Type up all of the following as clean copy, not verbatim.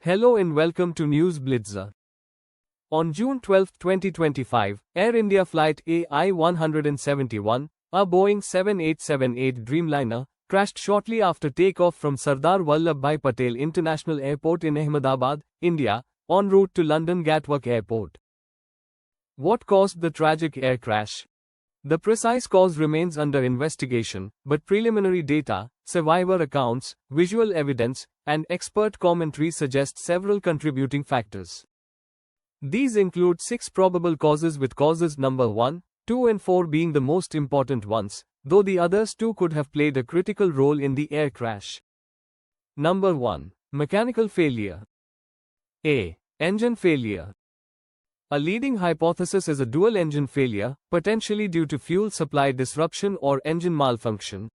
Hello and welcome to News Blitzer. On June 12, 2025, Air India Flight AI-171, a Boeing 7878 Dreamliner, crashed shortly after takeoff from Sardar Vallabhbhai Patel International Airport in Ahmedabad, India, en route to London Gatwick Airport. What caused the tragic air crash? The precise cause remains under investigation, but preliminary data, survivor accounts, visual evidence, and expert commentary suggest several contributing factors. These include 6 probable causes, with causes number 1, 2 and 4 being the most important ones, though the others too could have played a critical role in the air crash. Number 1. Mechanical failure. A. Engine failure. A leading hypothesis is a dual engine failure, potentially due to fuel supply disruption or engine malfunction.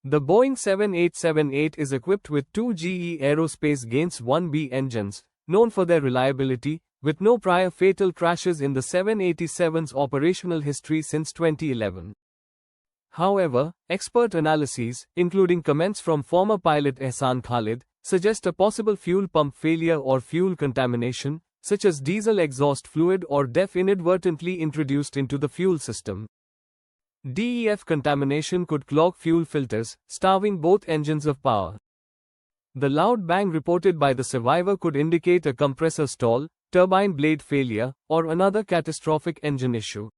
The Boeing 7878 is equipped with 2 GE Aerospace Gains 1B engines, known for their reliability, with no prior fatal crashes in the 787's operational history since 2011. However, expert analyses, including comments from former pilot Ehsan Khalid, suggest a possible fuel pump failure or fuel contamination, such as diesel exhaust fluid or DEF inadvertently introduced into the fuel system. DEF contamination could clog fuel filters, starving both engines of power. The loud bang reported by the survivor could indicate a compressor stall, turbine blade failure, or another catastrophic engine issue.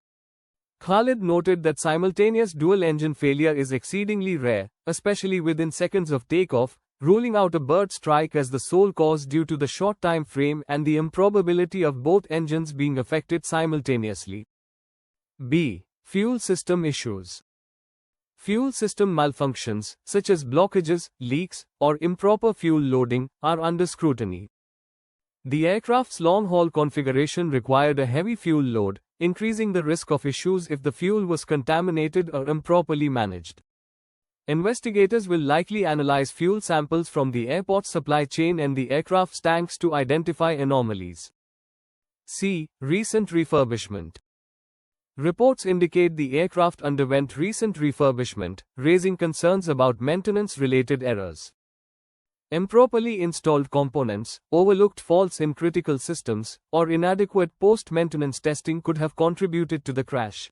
Khalid noted that simultaneous dual-engine failure is exceedingly rare, especially within seconds of takeoff, ruling out a bird strike as the sole cause due to the short time frame and the improbability of both engines being affected simultaneously. B. Fuel system issues. Fuel system malfunctions, such as blockages, leaks, or improper fuel loading, are under scrutiny. The aircraft's long-haul configuration required a heavy fuel load, increasing the risk of issues if the fuel was contaminated or improperly managed. Investigators will likely analyze fuel samples from the airport's supply chain and the aircraft's tanks to identify anomalies. C. Recent refurbishment. Reports indicate the aircraft underwent recent refurbishment, raising concerns about maintenance-related errors. Improperly installed components, overlooked faults in critical systems, or inadequate post-maintenance testing could have contributed to the crash.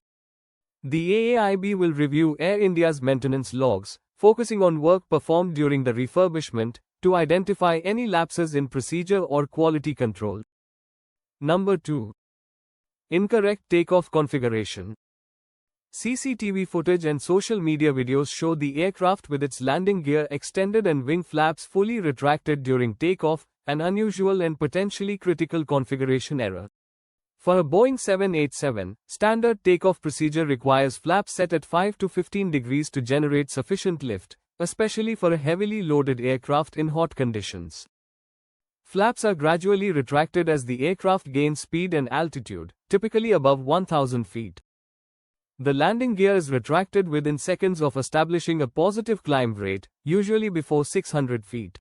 The AAIB will review Air India's maintenance logs, focusing on work performed during the refurbishment, to identify any lapses in procedure or quality control. Number 2. Incorrect takeoff configuration. CCTV footage and social media videos show the aircraft with its landing gear extended and wing flaps fully retracted during takeoff, an unusual and potentially critical configuration error. For a Boeing 787, standard takeoff procedure requires flaps set at 5 to 15 degrees to generate sufficient lift, especially for a heavily loaded aircraft in hot conditions. Flaps are gradually retracted as the aircraft gains speed and altitude, typically above 1,000 feet. The landing gear is retracted within seconds of establishing a positive climb rate, usually before 600 feet.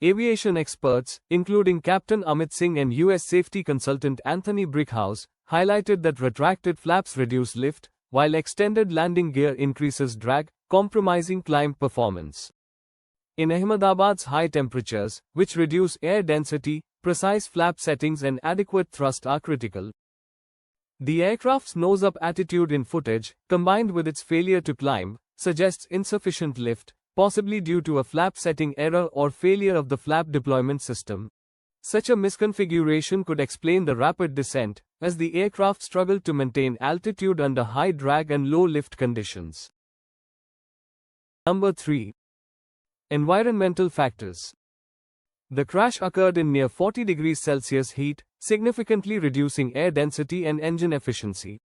Aviation experts, including Captain Amit Singh and U.S. safety consultant Anthony Brickhouse, highlighted that retracted flaps reduce lift, while extended landing gear increases drag, compromising climb performance. In Ahmedabad's high temperatures, which reduce air density, precise flap settings and adequate thrust are critical. The aircraft's nose-up attitude in footage, combined with its failure to climb, suggests insufficient lift, possibly due to a flap setting error or failure of the flap deployment system. Such a misconfiguration could explain the rapid descent, as the aircraft struggled to maintain altitude under high drag and low lift conditions. Number 3. Environmental factors. The crash occurred in near 40 degrees Celsius heat, significantly reducing air density and engine efficiency.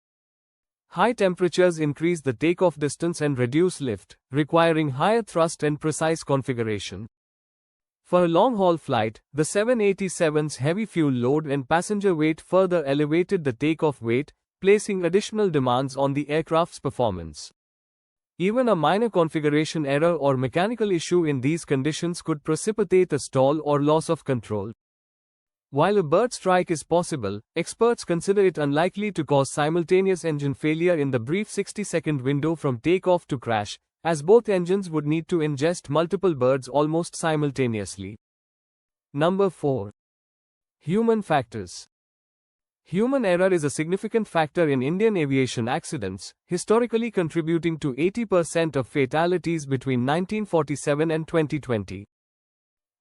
High temperatures increase the takeoff distance and reduce lift, requiring higher thrust and precise configuration. For a long-haul flight, the 787's heavy fuel load and passenger weight further elevated the takeoff weight, placing additional demands on the aircraft's performance. Even a minor configuration error or mechanical issue in these conditions could precipitate a stall or loss of control. While a bird strike is possible, experts consider it unlikely to cause simultaneous engine failure in the brief 60-second window from takeoff to crash, as both engines would need to ingest multiple birds almost simultaneously. Number 4. Human factors. Human error is a significant factor in Indian aviation accidents, historically contributing to 80% of fatalities between 1947 and 2020.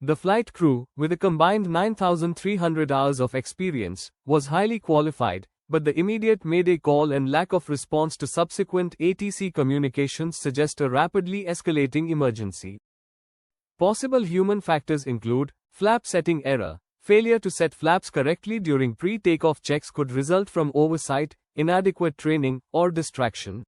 The flight crew, with a combined 9,300 hours of experience, was highly qualified, but the immediate mayday call and lack of response to subsequent ATC communications suggest a rapidly escalating emergency. Possible human factors include flap setting error. Failure to set flaps correctly during pre-takeoff checks could result from oversight, inadequate training, or distraction.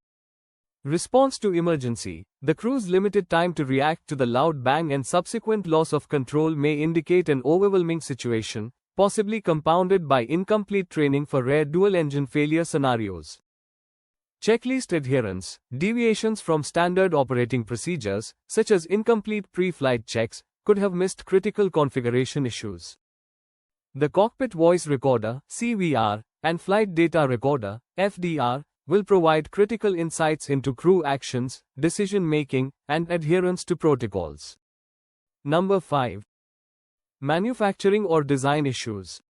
Response to emergency. The crew's limited time to react to the loud bang and subsequent loss of control may indicate an overwhelming situation, possibly compounded by incomplete training for rare dual-engine failure scenarios. Checklist adherence. Deviations from standard operating procedures, such as incomplete pre-flight checks, could have missed critical configuration issues. The cockpit voice recorder (CVR) and flight data recorder (FDR) will provide critical insights into crew actions, decision-making, and adherence to protocols. Number 5. Manufacturing or design issues.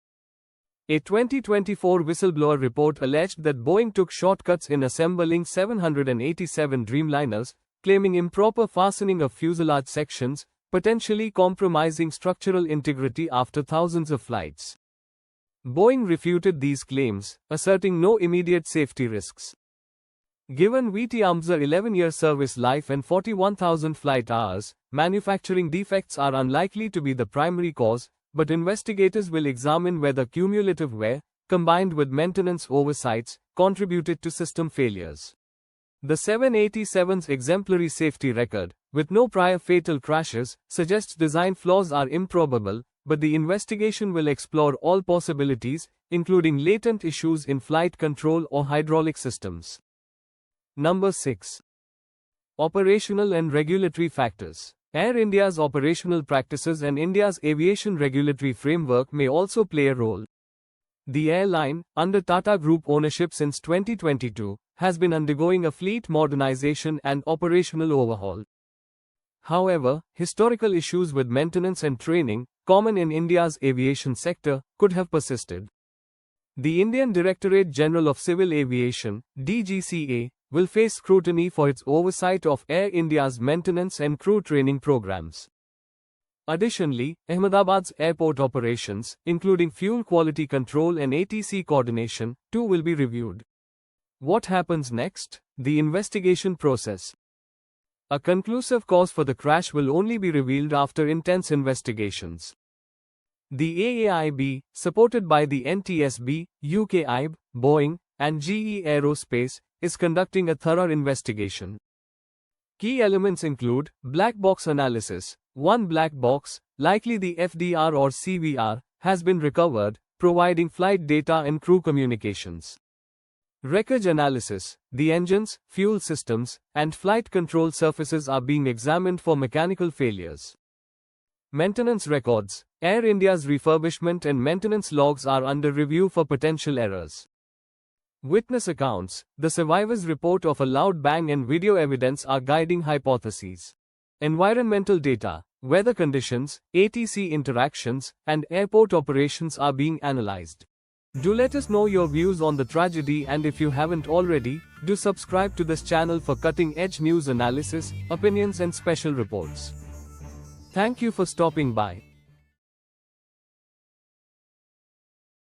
A 2024 whistleblower report alleged that Boeing took shortcuts in assembling 787 Dreamliners, claiming improper fastening of fuselage sections, potentially compromising structural integrity after thousands of flights. Boeing refuted these claims, asserting no immediate safety risks. Given Vietnam's 11-year service life and 41,000 flight hours, manufacturing defects are unlikely to be the primary cause, but investigators will examine whether cumulative wear, combined with maintenance oversights, contributed to system failures. The 787's exemplary safety record, with no prior fatal crashes, suggests design flaws are improbable, but the investigation will explore all possibilities, including latent issues in flight control or hydraulic systems. Number 6. Operational and regulatory factors. Air India's operational practices and India's aviation regulatory framework may also play a role. The airline, under Tata Group ownership since 2022, has been undergoing a fleet modernization and operational overhaul. However, historical issues with maintenance and training, common in India's aviation sector, could have persisted. The Indian Directorate General of Civil Aviation, DGCA, will face scrutiny for its oversight of Air India's maintenance and crew training programs. Additionally, Ahmedabad's airport operations, including fuel quality control and ATC coordination, too will be reviewed. What happens next? The investigation process. A conclusive cause for the crash will only be revealed after intense investigations. The AAIB, supported by the NTSB, UKIB, Boeing, and GE Aerospace, is conducting a thorough investigation. Key elements include black box analysis. One black box, likely the FDR or CVR, has been recovered, providing flight data and crew communications. Wreckage analysis. The engines, fuel systems, and flight control surfaces are being examined for mechanical failures. Maintenance records. Air India's refurbishment and maintenance logs are under review for potential errors. Witness accounts. The survivors' report of a loud bang and video evidence are guiding hypotheses. Environmental data. Weather conditions, ATC interactions, and airport operations are being analyzed. Do let us know your views on the tragedy, and if you haven't already, do subscribe to this channel for cutting-edge news analysis, opinions and special reports. Thank you for stopping by.